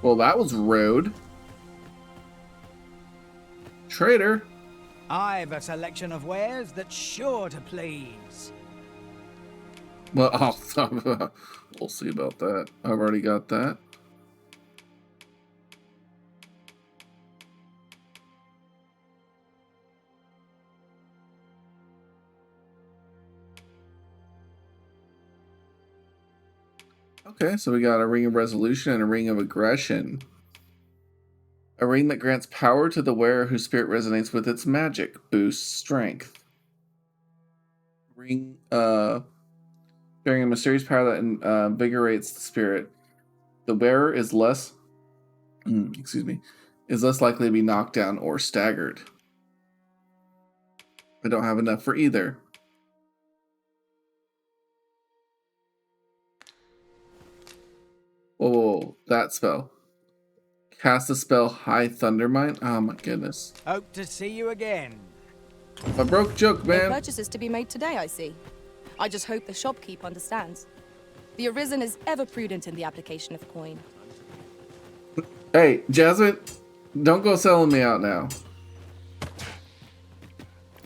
Well, that was rude. Traitor. I've a selection of wares that's sure to please. Well, we'll see about that. I've already got that. Okay, so we got a ring of resolution and a ring of aggression. A ring that grants power to the wearer whose spirit resonates with its magic, boosts strength. Ring, bearing a mysterious power that invigorates the spirit. The wearer is less, is less likely to be knocked down or staggered. I don't have enough for either. Oh, that spell. Cast a spell, High Thundermine. Oh my goodness. Hope to see you again. A broke joke, man. No purchases to be made today, I see. I just hope the shopkeep understands. The Arisen is ever prudent in the application of coin. Hey, Jasmine, don't go selling me out now.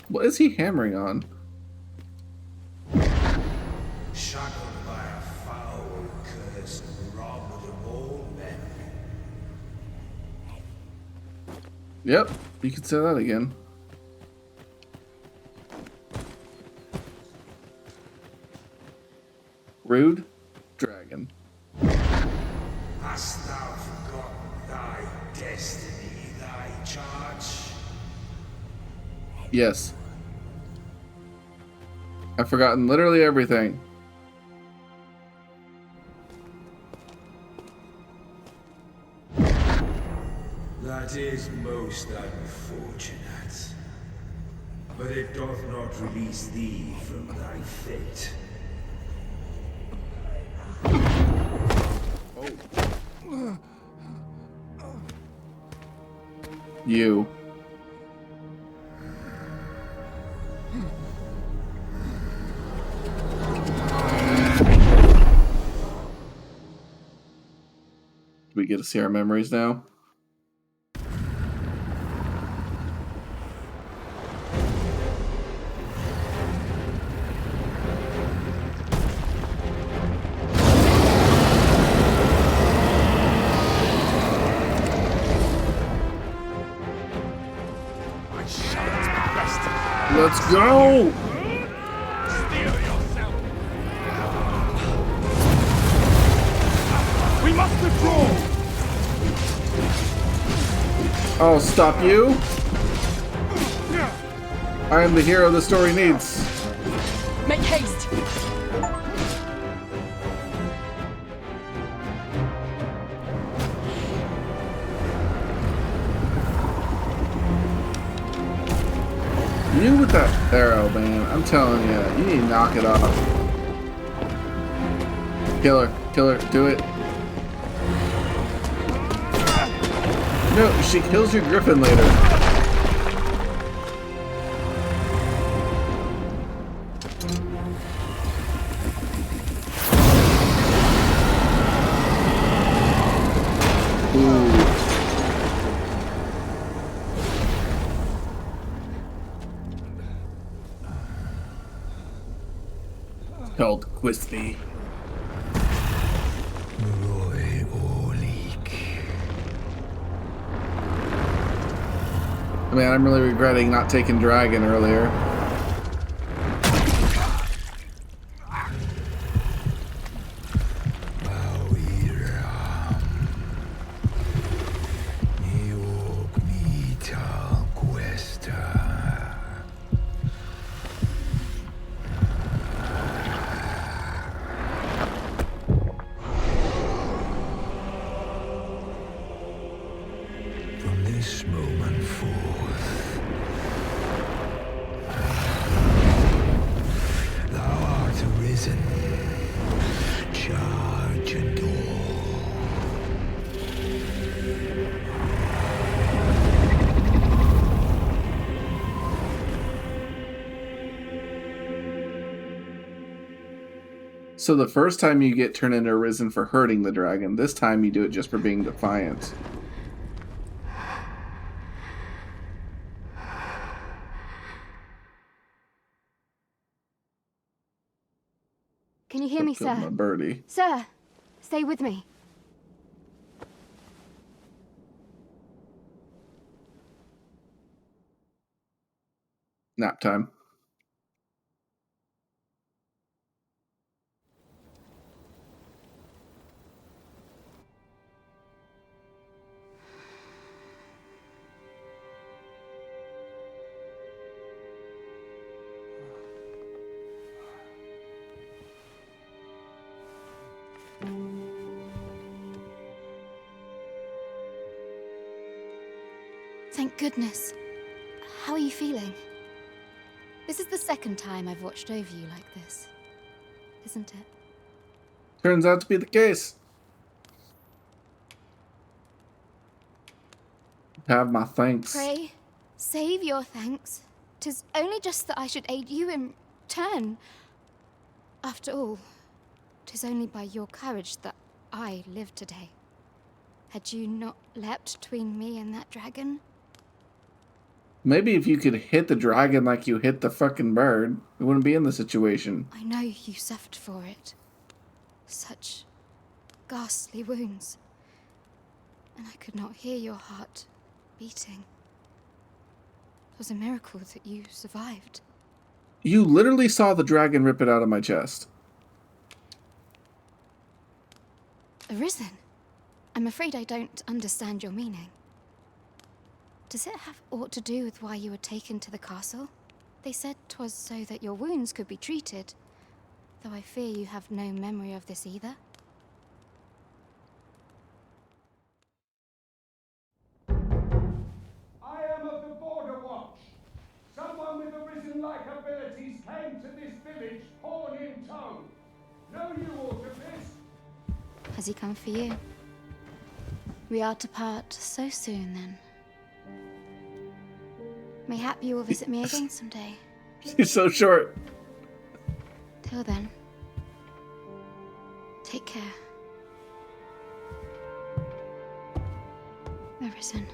What is he hammering on? Shackled by a foul curse and robbed of all memory. Yep, you can say that again. Rude dragon. Hast thou forgotten thy destiny, thy charge? Yes. I've forgotten literally everything. That is most unfortunate. But it doth not release thee from thy fate. You. Do we get to see our memories now? Let's go! Steel yourself! We must withdraw! I'll stop you. I am the hero the story needs. Make haste! You with that arrow, man. I'm telling you, you need to knock it off. Kill her, do it. No, she kills your griffin later. Ooh. Called Quispy. I mean, I'm really regretting not taking Dragon earlier. From this moment forth, thou art arisen. Charge and all. So the first time you get turned into Arisen for hurting the dragon. This time you do it just for being defiant. Can you hear me, Killed my sir? birdie. Sir, stay with me. Nap time. Thank goodness. How are you feeling? This is the second time I've watched over you like this, isn't it? Turns out to be the case. Have my thanks. Pray, save your thanks. 'Tis only just that I should aid you in turn. After all, 'tis only by your courage that I live today. Had you not leapt between me and that dragon, Maybe if you could hit the dragon like you hit the fucking bird, we wouldn't be in the situation. I know you suffered for it. Such ghastly wounds. And I could not hear your heart beating. It was a miracle that you survived. You literally saw the dragon rip it out of my chest. Arisen? I'm afraid I don't understand your meaning. Does it have aught to do with why you were taken to the castle? They said 'twas so that your wounds could be treated, though I fear you have no memory of this either. I am of the Border Watch. Someone with Arisen-like abilities came to this village, horn in tow. Know you aught of this? Has he come for you? We are to part so soon, then. Mayhap you will visit me again someday. You're so short. Till then, take care. Arisen.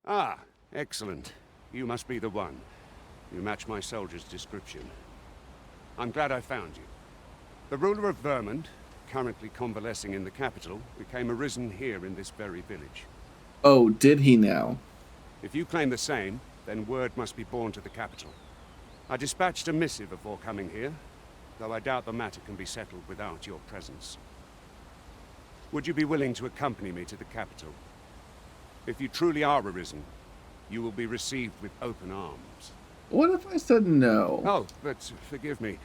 Ah, excellent. You must be the one. You match my soldier's description. I'm glad I found you. The ruler of Vermund, currently convalescing in the capital, became Arisen here in this very village. Oh, did he now? If you claim the same, then word must be borne to the capital. I dispatched a missive before coming here, though I doubt the matter can be settled without your presence. Would you be willing to accompany me to the capital? If you truly are Arisen, you will be received with open arms. What if I said no? Oh, but forgive me.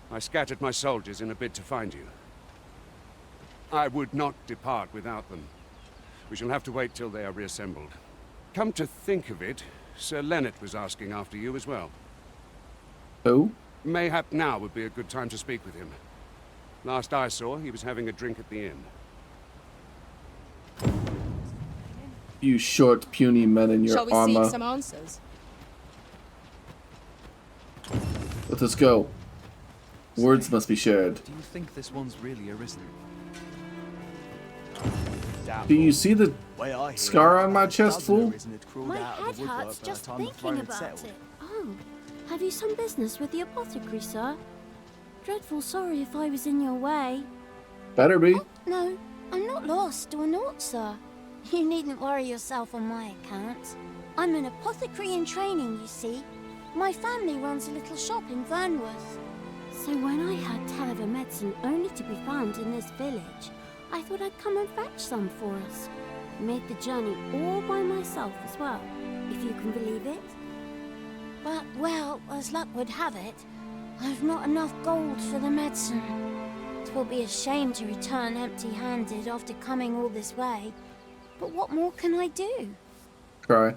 I scattered my soldiers in a bid to find you. I would not depart without them. We shall have to wait till they are reassembled. Come to think of it, Sir Leonard was asking after you as well. Who? Mayhap now would be a good time to speak with him. Last I saw, he was having a drink at the inn. You short, puny men in your Shall we armor. seek some answers? Let us go. Words must be shared. Do you think this one's really Arisen? Do you see the scar on my chest, fool? My head hurts just thinking about it. Oh, have you some business with the apothecary, sir? Dreadful sorry if I was in your way. Better be. Oh, no, I'm not lost or naught, sir. You needn't worry yourself on my account. I'm an apothecary in training, you see. My family runs a little shop in Vernworth. So when I heard tell of a medicine only to be found in this village, I thought I'd come and fetch some for us. Made the journey all by myself as well, if you can believe it. But, well, as luck would have it, I've not enough gold for the medicine. 'Twill be a shame to return empty-handed after coming all this way. But what more can I do? Cry.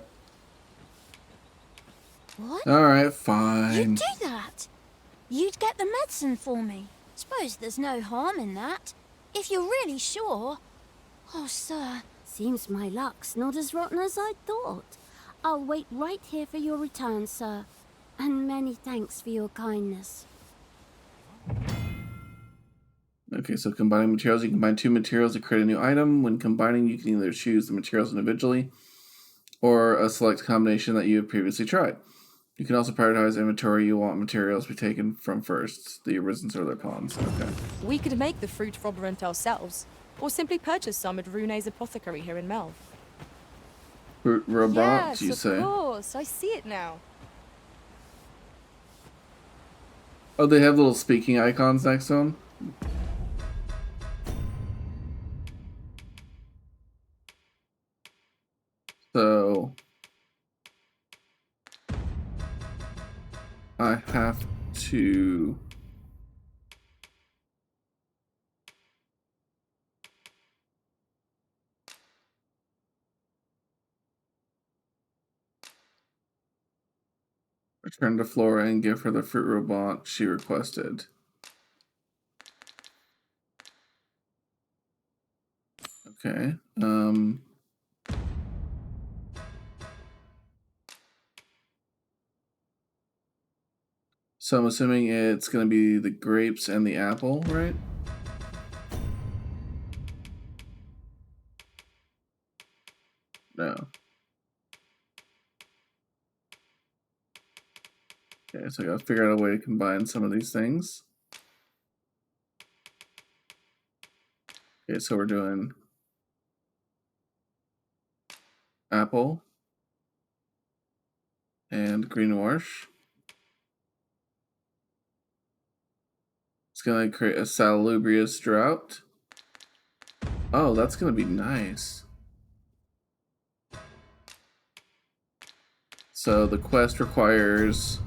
What? Alright, fine. You'd do that? You'd get the medicine for me? Suppose there's no harm in that. If you're really sure. Oh, sir, Seems my luck's not as rotten as I thought. I'll wait right here for your return, sir. And many thanks for your kindness. Okay, so combining materials. You combine two materials to create a new item. When combining, you can either choose the materials individually or a select combination that you have previously tried. You can also prioritize inventory you want materials to be taken from first, the Arisens or their pawns. Okay. We could make the fruit robberant ourselves, or simply purchase some at Rune's apothecary here in Melv. Fruit robot, Yes, you say? of course. I see it now. Oh, they have little speaking icons next to them? So I have to return to Flora and give her the fruit robot she requested. Okay. So I'm assuming it's going to be the grapes and the apple, right? No. Okay, so I gotta figure out a way to combine some of these things. Okay, so we're doing apple and green wash. It's gonna create a salubrious drought. Oh, that's gonna be nice. So the quest requires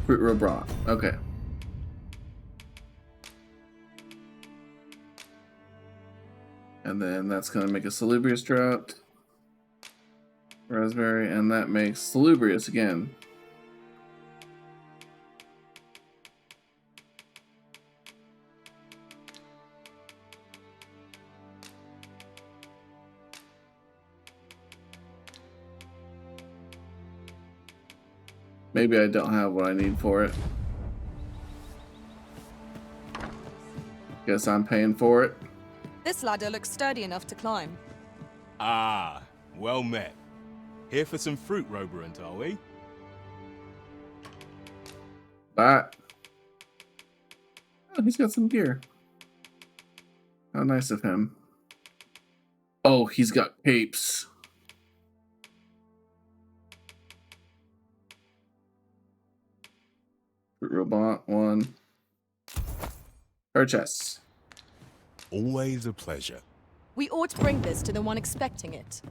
fruit robot. Okay. And then that's gonna make a salubrious drought. Raspberry, and that makes salubrious again. Maybe I don't have what I need for it. Guess I'm paying for it. This ladder looks sturdy enough to climb. Ah, well met. Here for some fruit roberant, are we? But oh, he's got some gear. How nice of him. Oh, he's got capes. Fruit robot one. Purchase. Always a pleasure. We ought to bring this to the one expecting it.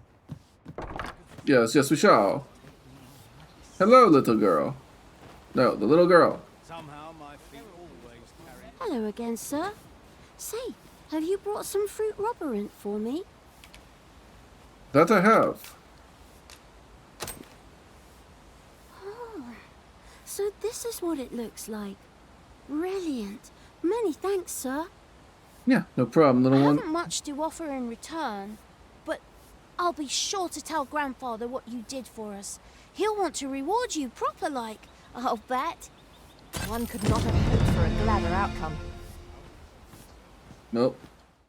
Yes, yes, we shall. Hello, little girl. No, the little girl. Somehow my feet always carry. Hello again, sir. Say, have you brought some fruit robberant for me? That I have. Oh, so this is what it looks like. Brilliant. Many thanks, sir. Yeah, no problem, I little one. haven't much to offer in return, but I'll be sure to tell Grandfather what you did for us. He'll want to reward you proper like, I'll bet. One could not have hoped for a gladder outcome. Nope.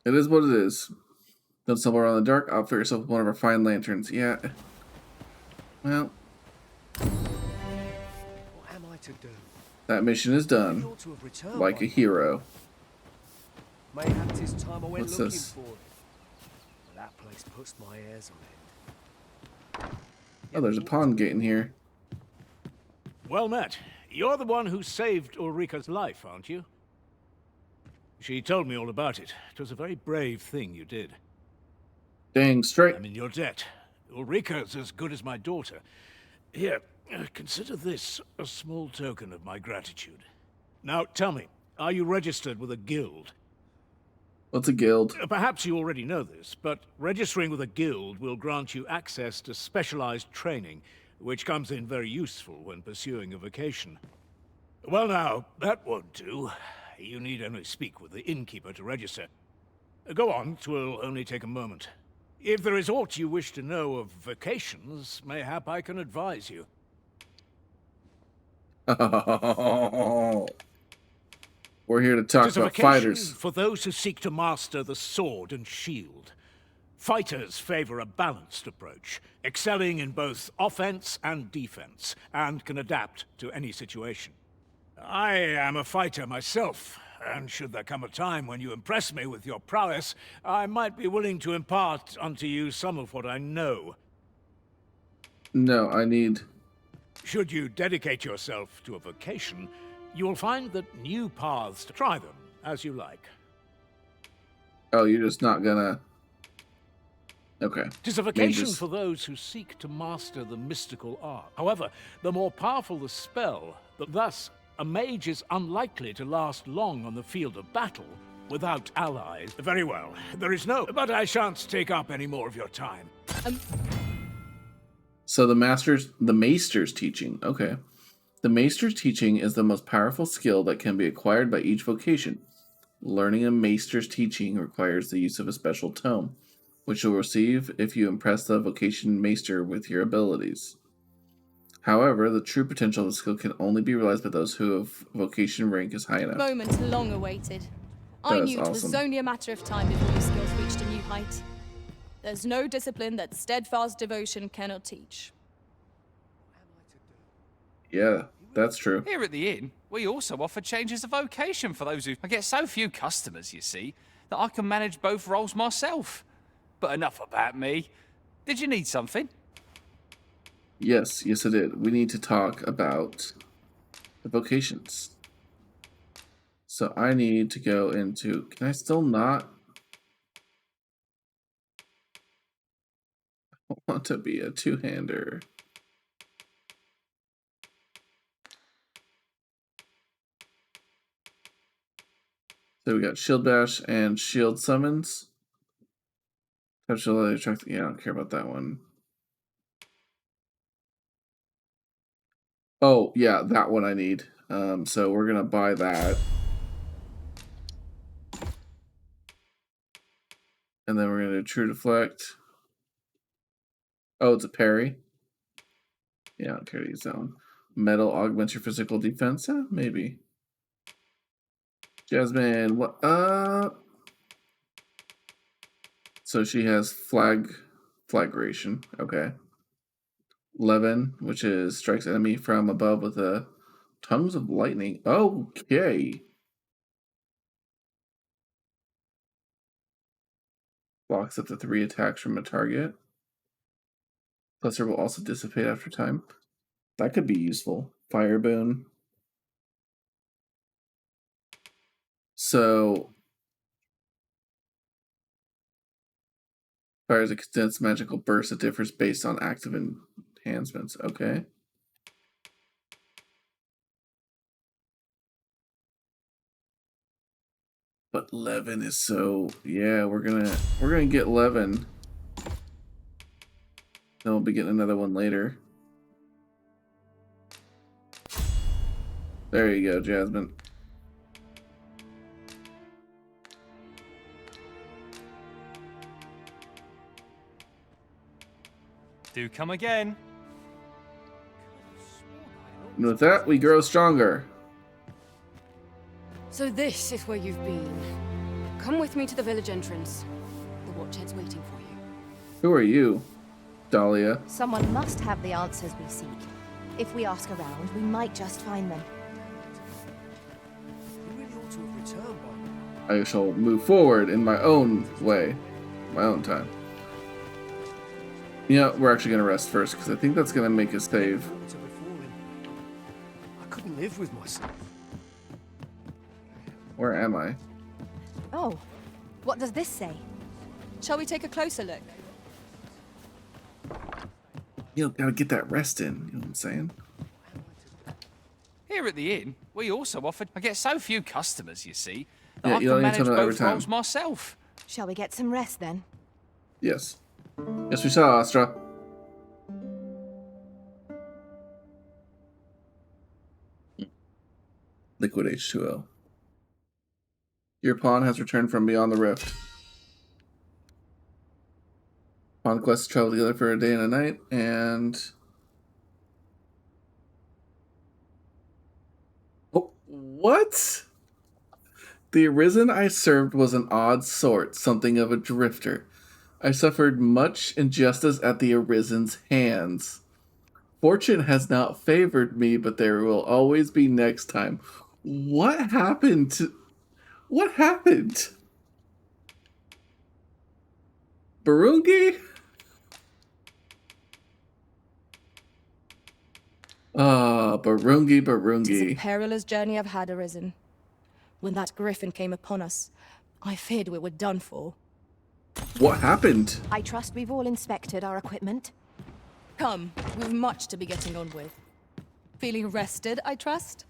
It is what it is. Don't stumble around in the dark. Outfit yourself with one of our fine lanterns. Yeah. Well, What am I to do? that mission is He done. ought to have returned Like by a hero. Mayhap 'tis time I went What's looking this? for it. But that place puts my hairs on end. Oh, there's a pawn gate in here. Well met. You're the one who saved Ulrika's life, aren't you? She told me all about it. It was a very brave thing you did. Dang straight. I'm in your debt. Ulrika's as good as my daughter. Here, consider this a small token of my gratitude. Now, tell me, are you registered with a guild? What's a guild? Perhaps you already know this, but registering with a guild will grant you access to specialized training, which comes in very useful when pursuing a vocation. Well now, that won't do. You need only speak with the innkeeper to register. Go on, 'twill only take a moment. If there is aught you wish to know of vocations, mayhap I can advise you. We're here to talk Tis a about vocation fighters. for those who seek to master the sword and shield. Fighters favor a balanced approach, excelling in both offense and defense, and can adapt to any situation. I am a fighter myself, and should there come a time when you impress me with your prowess, I might be willing to impart unto you some of what I know. No, I need... Should you dedicate yourself to a vocation, you will find that new paths to try them as you like. Oh, you're just not gonna... Okay. Tis a vocation for those who seek to master the mystical art. However, the more powerful the spell, thus a mage is unlikely to last long on the field of battle without allies. Very well, there is no... But I shan't take up any more of your time. So the Maester's teaching. Okay. The Maester's teaching is the most powerful skill that can be acquired by each vocation. Learning a Maester's teaching requires the use of a special tome, which you'll receive if you impress the vocation Maester with your abilities. However, the true potential of the skill can only be realized by those who have vocation rank is high enough. Moment long awaited. I knew it was only a matter of time before your skills reached a new height. There's no discipline that steadfast devotion cannot teach. Yeah, that's true. Here at the inn, we also offer changes of vocation for those who... I get so few customers, you see, that I can manage both roles myself. But enough about me. Did you need something? Yes, I did. We need to talk about the vocations. So I need to go into... Can I still not... I want to be a two-hander. So we got Shield Bash and Shield Summons. Touch the leather track. Yeah, I don't care about that one. Oh, yeah, that one I need. So we're gonna buy that. And then we're gonna do True Deflect. Oh, it's a parry. Yeah, I don't care to use that one. Metal augments your physical defense. Maybe. Jasmine, what? So she has flagration. Okay. Levin, which is strikes enemy from above with a tongues of lightning. Okay. Blocks up to 3 attacks from a target. Cluster will also dissipate after time. That could be useful. Fire boon. So fires a condensed magical burst that differs based on active enhancements. Okay. But Levin is so... Yeah, we're gonna get Levin. Then we'll be getting another one later. There you go, Jasmine. Do come again. And with that, we grow stronger. So this is where you've been. Come with me to the village entrance. The watchhead's waiting for you. Who are you, Dahlia? Someone must have the answers we seek. If we ask around, we might just find them. You really ought to have returned by now. I shall move forward in my own way, my own time. You know, we're actually going to rest first, because I think that's going to make us save. I couldn't live with myself. Where am I? Oh, what does this say? Shall we take a closer look? You know, gotta get that rest in, you know what I'm saying? Here at the inn, we also offer... I get so few customers, you see, that Yeah, I you can don't need manage to know every both time. roles myself. Shall we get some rest then? Yes. Yes, we shall, Astra. Liquid H2O. Your pawn has returned from beyond the rift. On quest to travel together for a day and a night, and... Oh, what? The Arisen I served was an odd sort, something of a drifter. I suffered much injustice at the Arisen's hands. Fortune has not favored me, but there will always be next time. What happened to... What happened? Barungi? Ah, Barungi. It is a perilous journey I've had, Arisen. When that griffin came upon us, I feared we were done for. What happened? I trust we've all inspected our equipment. Come, we've much to be getting on with. Feeling rested, I trust?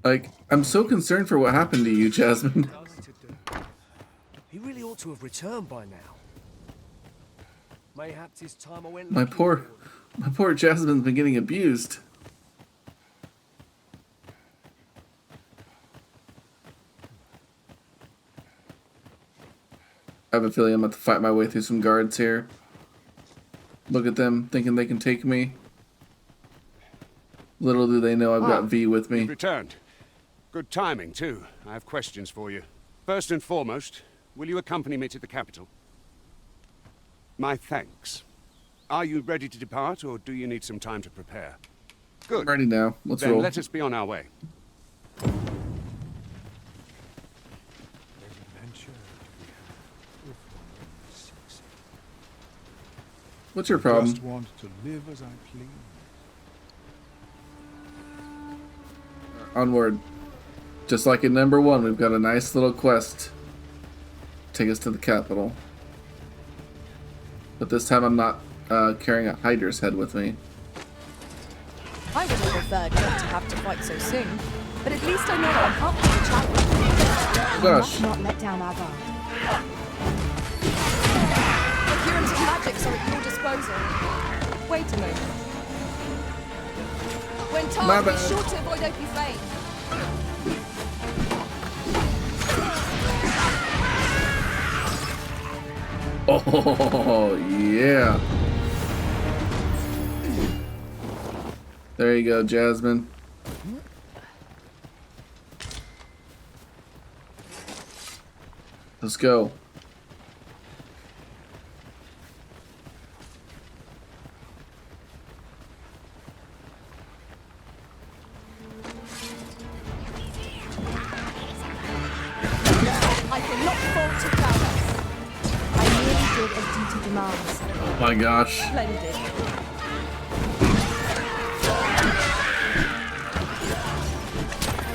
Like, I'm so concerned for what happened to you, Jasmine. He really ought to have returned by now. Mayhaps his time I went. My poor Jasmine's been getting abused. I have a feeling I'm about to fight my way through some guards here. Look at them, thinking they can take me. Little do they know I've got V with me. You've returned. Good timing, too. I have questions for you. First and foremost, will you accompany me to the capital? My thanks. Are you ready to depart, or do you need some time to prepare? Good. I'm ready now. Let's then roll. Let us be on our way. What's your problem? Just want to live as I please. Onward. Just like in number 1, we've got a nice little quest. Take us to the capital. But this time I'm not carrying a hider's head with me. I would have preferred not to have to fight so soon, but at least I know I'm up to the challenge. Oh gosh. Not let down our guard. The curative magics are at your disposal. Wait a moment. When My tasked, bad. be sure to avoid open flame. Oh, yeah. There you go, Jasmine. Let's go. I cannot fault your prowess. I merely did as duty demands. Oh my gosh. Splendid.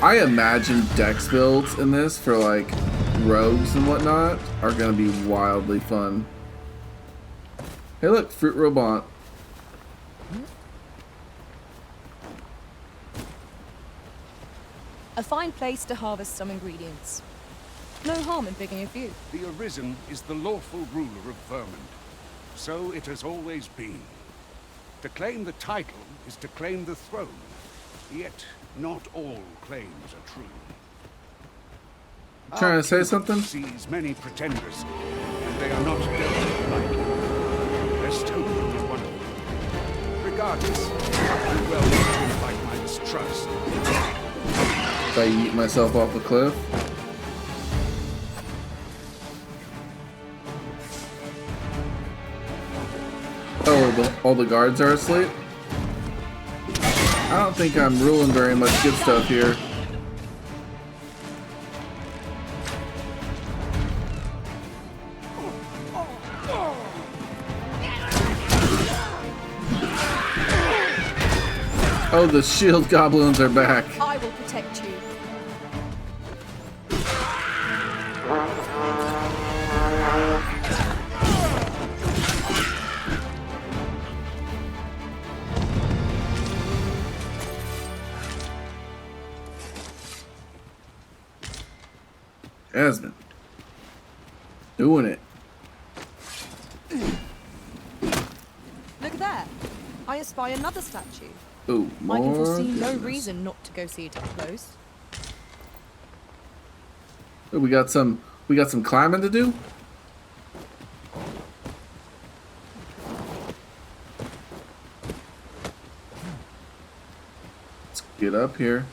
I imagine dex builds in this for like rogues and whatnot are gonna be wildly fun. Hey look, Fruit Robot. A fine place to harvest some ingredients. No harm in picking a few. The Arisen is the lawful ruler of Vermund. So it has always been. To claim the title is to claim the throne. Yet, not all claims are true. Trying to say something? Sees many pretenders, and they are not dealt lightly. Their stolen is one of them. Regardless, I will well invite my distrust. If I eat myself off a cliff. Oh, all the guards are asleep? I don't think I'm ruling very much good stuff here. Oh, the shield goblins are back. I will protect you. Jasmine. Doing it. Look there. I espy another statue. Ooh, I can more foresee no goodness. reason not to go see it up close. Ooh, we got some climbing to do. Get up here.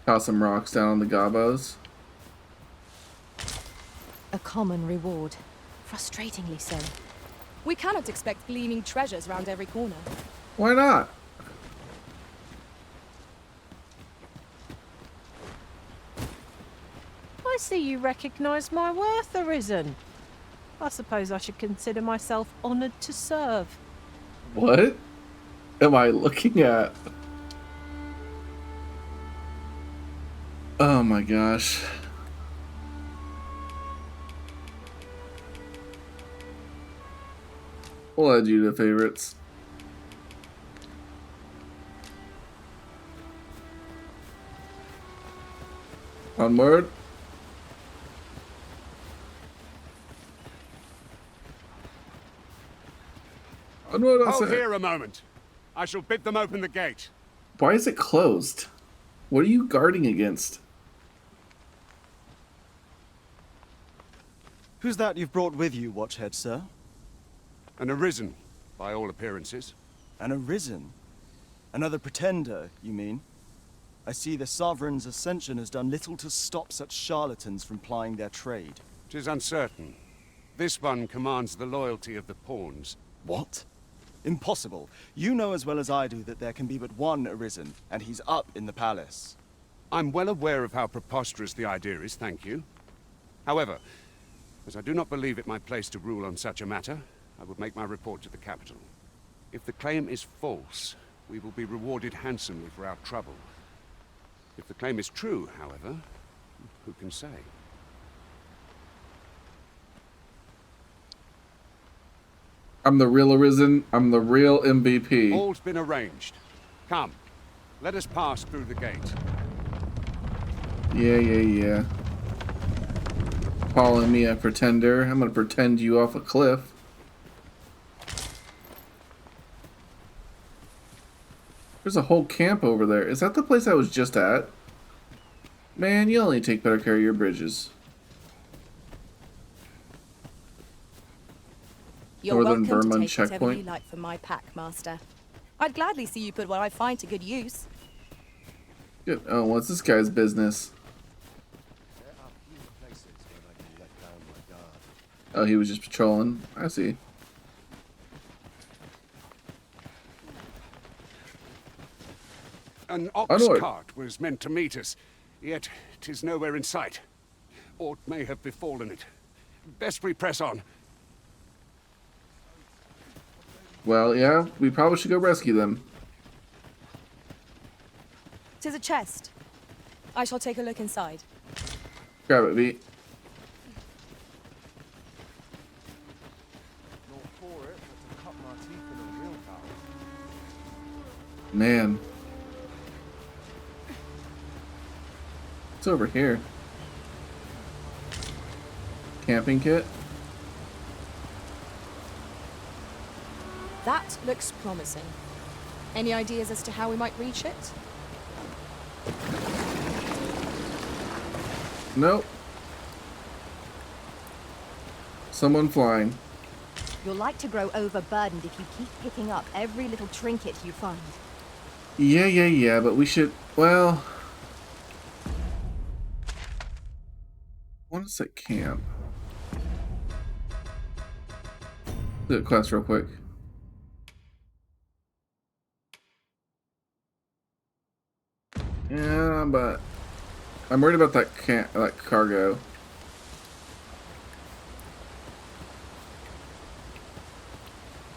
Toss some rocks down on the gobos. A common reward. Frustratingly so. We cannot expect gleaming treasures round every corner. Why not? I see you recognise my worth, Arisen. I suppose I should consider myself honoured to serve. What am I looking at? Oh my gosh. We'll add you to favorites. Onward. Onward, I Hold say. here a moment. I shall bid them open the gate. Why is it closed? What are you guarding against? Who's that you've brought with you, Watchhead, sir? An Arisen, by all appearances. An Arisen? Another pretender, you mean? I see the Sovereign's ascension has done little to stop such charlatans from plying their trade. 'Tis uncertain. This one commands the loyalty of the pawns. What? Impossible. You know as well as I do that there can be but one Arisen, and he's up in the palace. I'm well aware of how preposterous the idea is, thank you. However, as I do not believe it my place to rule on such a matter, I would make my report to the capital. If the claim is false, we will be rewarded handsomely for our trouble. If the claim is true, however, who can say? I'm the real Arisen. I'm the real MVP. All's been arranged. Come, let us pass through the gate. Yeah. Calling me a pretender. I'm gonna pretend you off a cliff. There's a whole camp over there. Is that the place I was just at? Man, you only take better care of your bridges. You're Northern welcome Burma to take whatever checkpoint. you like from my pack, Master. I'd gladly see you put what I find to good use. Good. Oh, what's this guy's business? Oh, he was just patrolling. I see. An ox Onward. cart was meant to meet us, yet 'tis nowhere in sight. Aught may have befallen it. Best we press on. Well, yeah, we probably should go rescue them. 'Tis a chest. I shall take a look inside. Grab it, V. Man. It's over here. Camping kit. That looks promising. Any ideas as to how we might reach it? Nope. Someone flying. You'll like to grow overburdened if you keep picking up every little trinket you find. Yeah, but we should, well... What is at camp? Do a quest real quick. Yeah, but I'm worried about that cargo.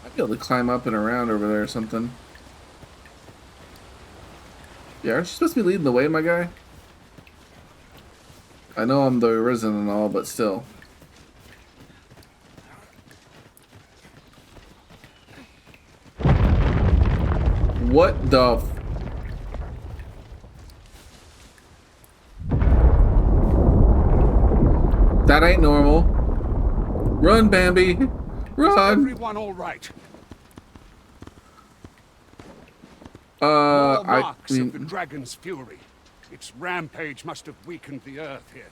I'd be able to climb up and around over there or something. Yeah, aren't you supposed to be leading the way, my guy? I know I'm the Arisen and all, but still. What the f... That ain't normal. Run, Bambi. Run. Everyone all right? I Marks mean, of the dragon's fury. Its rampage must have weakened the earth here.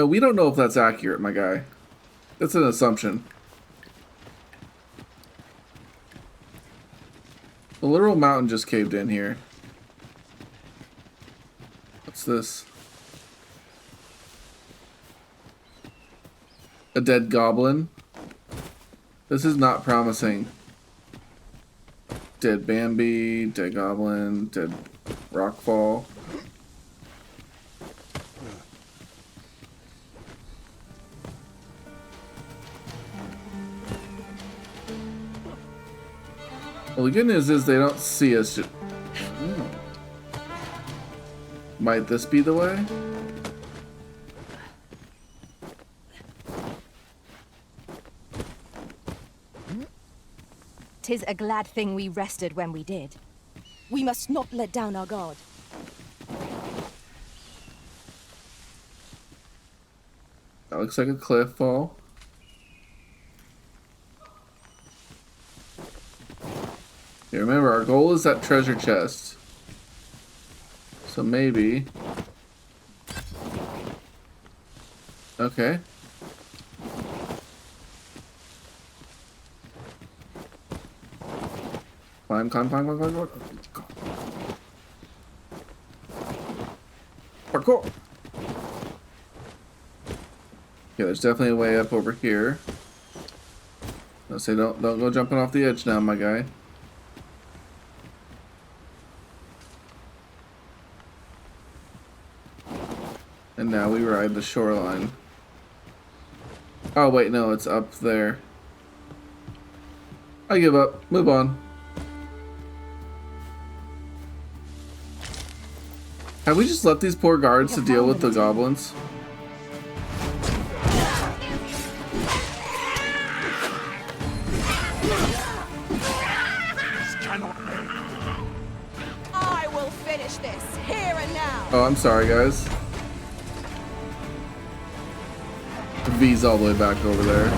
we don't know if that's accurate, my guy. That's an assumption. The literal mountain just caved in here. What's this? A dead goblin? This is not promising. Dead Bambi, dead goblin, dead rockfall. Well, the good news is they don't see us. Might this be the way? 'Tis a glad thing we rested when we did. We must not let down our guard. That looks like a cliff fall. Okay, remember, our goal is that treasure chest. So maybe... Okay. Climb, climb, climb, climb, climb, climb. Parkour! Yeah, there's definitely a way up over here. Let's say don't go jumping off the edge now, my guy. And now we ride the shoreline. Oh wait, no, it's up there. I give up. Move on. Have we just left these poor guards to deal with the goblins? I will finish this here and now. Oh, I'm sorry, guys. The V's all the way back over there.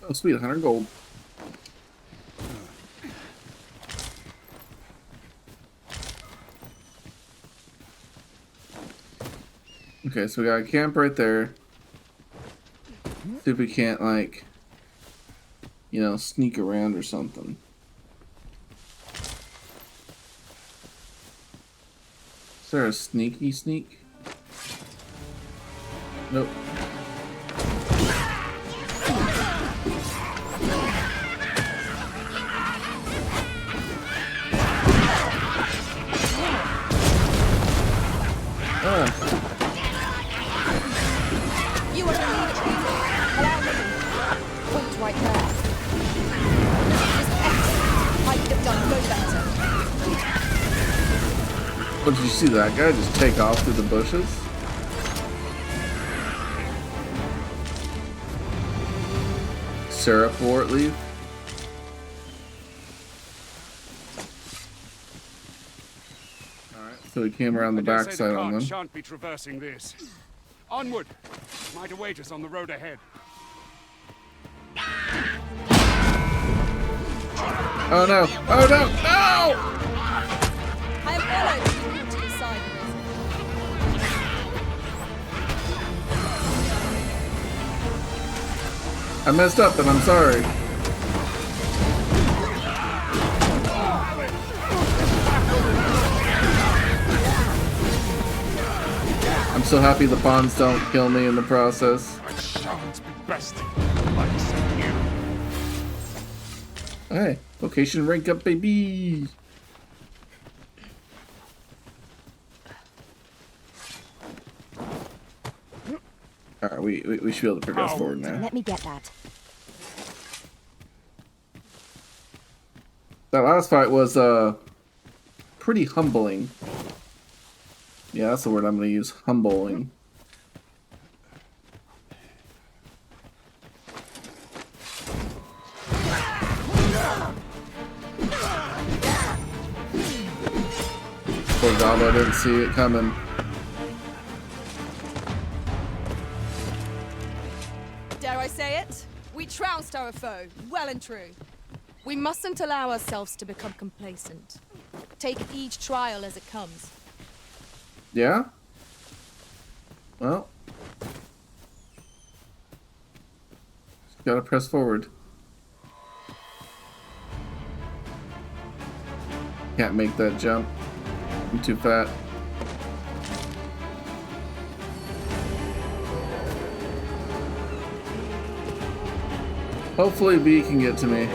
Oh, sweet, 100 gold. Okay, so we got a camp right there. See if we can't, like, you know, sneak around or something. Is there a sneaky sneak? Nope. You are the leader, King. Allow me. Point right there. This is excellent. I could have done no better. What, did you see that guy just take off through the bushes? Syrup wart leaf? Alright, so we came around the backside on them. Shan't be traversing this. Onward! Might await us on the road ahead. Oh no! Oh no! No! I am honored to be brought to your side, I messed up and I'm sorry. I'm so happy the pawns don't kill me in the process. I shan't be bested like you. Hey, location rank up, baby. Alright, we should be able to progress forward now. Let me get that. That last fight was pretty humbling. Yeah, that's the word I'm going to use. Humbling. Poor Dogma didn't see it coming. Dare I say it? We trounced our foe, well and true. We mustn't allow ourselves to become complacent. Take each trial as it comes. Yeah? Well. Gotta press forward. Can't make that jump. I'm too fat. Hopefully B can get to me.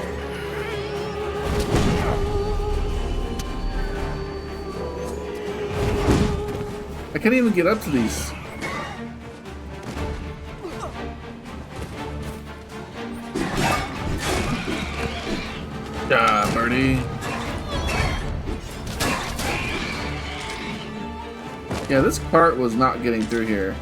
I can't even get up to these. Ah, birdie. Yeah, this part was not getting through here.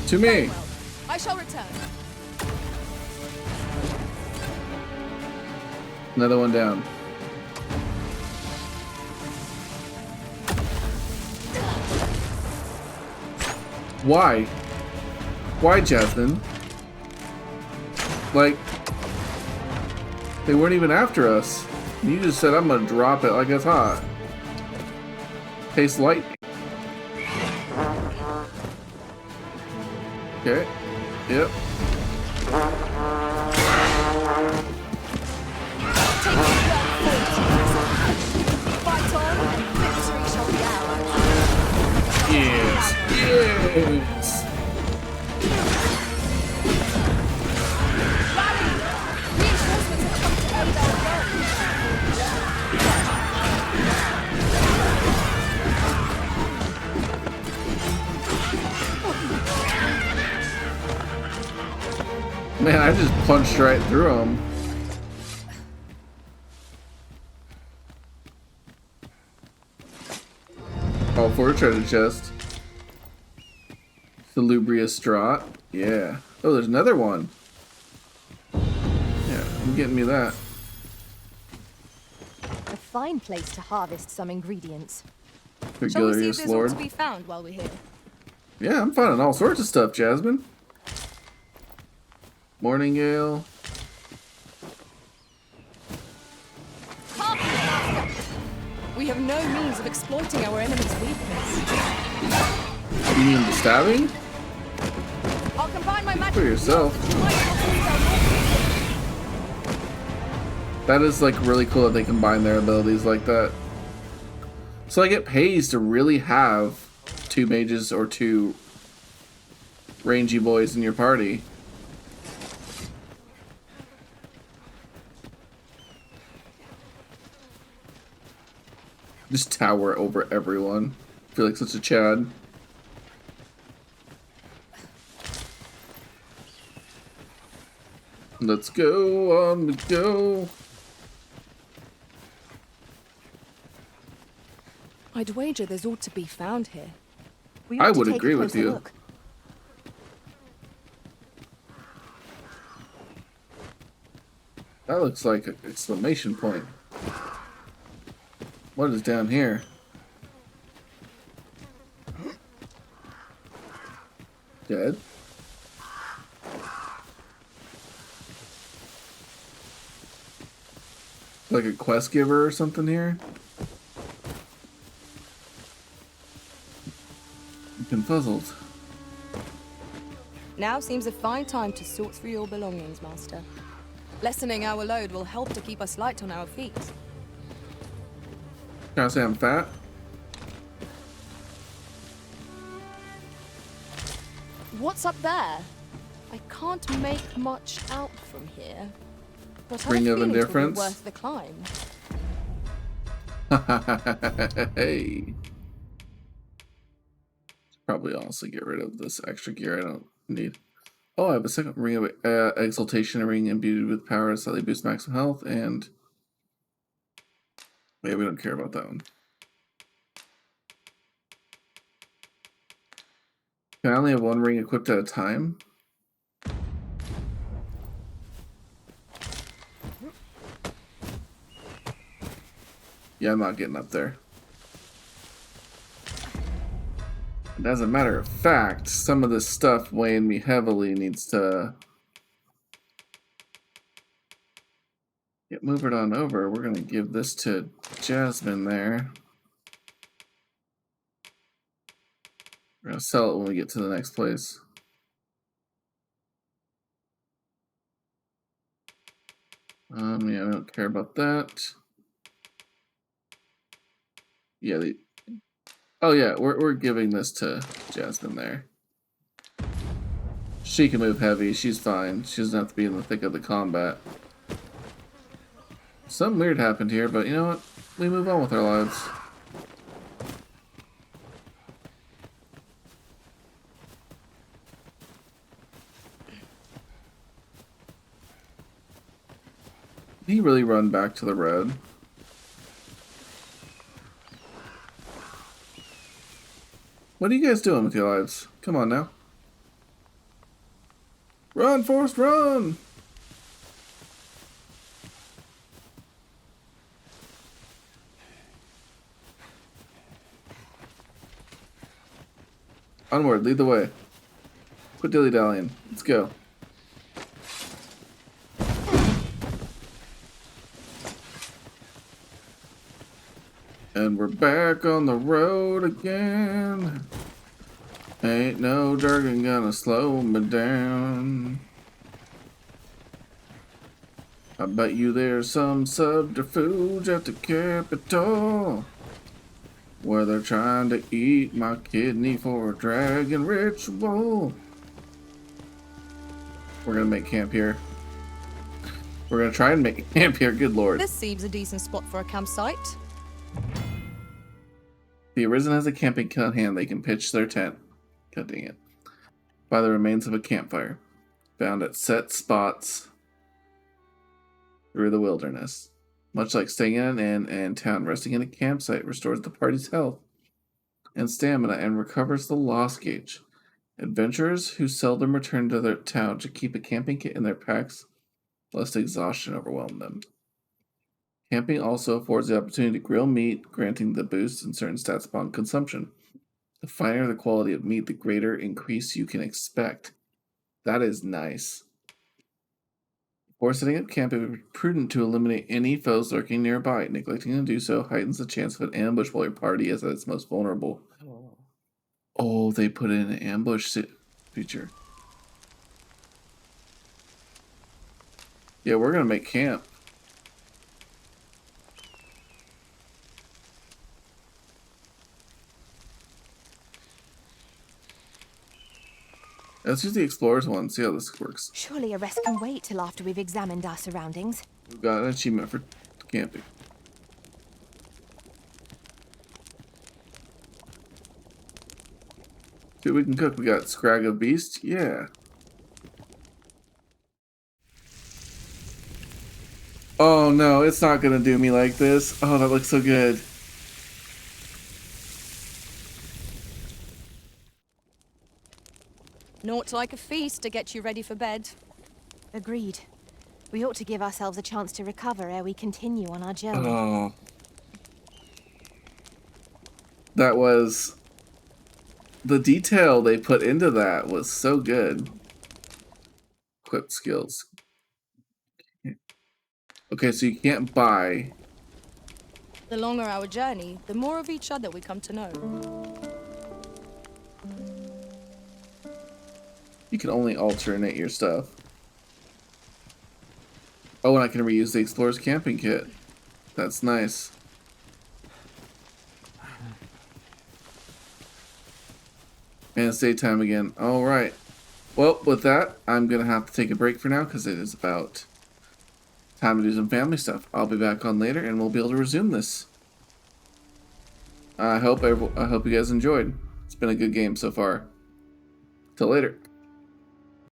To me. Well, I shall return. Another one down. Why? Why, Jasmine? Like, they weren't even after us. You just said, I'm gonna drop it like it's hot. Tastes light. Okay. Yep. Fight on, and victory shall be ours. Yes. Yes. Reinforcements have come to aid our Man, I just punched right through him. Oh, for a treasure chest. Salubrious Straught. Yeah. Oh, there's another one. Yeah, I'm getting me that. A fine place to harvest some ingredients. Shall we see if there's aught to be found while we're here? Yeah, I'm finding all sorts of stuff, Jasmine. Morning ale. We have no means of exploiting our enemy's weakness. You mean the stabbing? I'll combine my magic for yourself. That is like really cool that they combine their abilities like that. So like it pays to really have 2 mages or 2 rangy boys in your party. Just tower over everyone. I feel like such a Chad. Let's go, on we go. I'd wager there's ought to be found here. I would agree with you. Look. That looks like an exclamation point. What is down here? Dead? Like a quest giver or something here? I'm confuzzled. Now seems a fine time to sort through your belongings, Master. Lessening our load will help to keep us light on our feet. Can I say I'm fat? What's up there? I can't make much out from here. But Ring of it will be Indifference? worth the climb. Hey. Probably also get rid of this extra gear I don't need. Oh, I have a second ring of exaltation, a ring imbued with power to slightly boost maximum health, and yeah, we don't care about that one. Can I only have one ring equipped at a time? Yeah, I'm not getting up there. And as a matter of fact, some of this stuff weighing me heavily needs to get moved on over. We're going to give this to Jasmine there. We're going to sell it when we get to the next place. Yeah, I don't care about that. Yeah, oh yeah, we're giving this to Jasmine there. She can move heavy, she's fine. She doesn't have to be in the thick of the combat. Something weird happened here, but you know what? We move on with our lives. Did he really run back to the road? What are you guys doing with your lives? Come on now. Run, Forrest, run! Onward, lead the way. Quit dilly-dallying. Let's go. And we're back on the road again. Ain't no dragon gonna slow me down. I bet you there's some subterfuge at the Capitol, where they're trying to eat my kidney for a dragon ritual. We're gonna make camp here. We're gonna try and make camp here, good lord. This seems a decent spot for a campsite. The Arisen has a camping kit on hand. They can pitch their tent. God dang it. By the remains of a campfire, found at set spots through the wilderness. Much like staying in an inn and town, resting in a campsite restores the party's health and stamina and recovers the loss gauge. Adventurers who seldom return to their town should keep a camping kit in their packs lest exhaustion overwhelm them. Camping also affords the opportunity to grill meat, granting the boost in certain stats upon consumption. The finer the quality of meat, the greater increase you can expect. That is nice. Before setting up camp, it would be prudent to eliminate any foes lurking nearby. Neglecting to do so heightens the chance of an ambush while your party is at its most vulnerable. Oh, they put in an ambush feature. Yeah, we're gonna make camp. Let's use the Explorers one, see how this works. Surely a rest can wait till after we've examined our surroundings. We've got an achievement for camping. See what we can cook. We got Scrag of Beast. Yeah. Oh no, it's not gonna do me like this. Oh, that looks so good. Naught like a feast to get you ready for bed. Agreed. We ought to give ourselves a chance to recover ere we continue on our journey. Oh. That was... The detail they put into that was so good. Equip skills. Okay, so you can't buy. The longer our journey, the more of each other we come to know. You can only alternate your stuff. Oh, and I can reuse the Explorer's Camping Kit. That's nice. And it's daytime again. Alright. Well, with that, I'm going to have to take a break for now because it is about time to do some family stuff. I'll be back on later and we'll be able to resume this. I hope you guys enjoyed. It's been a good game so far. Till later.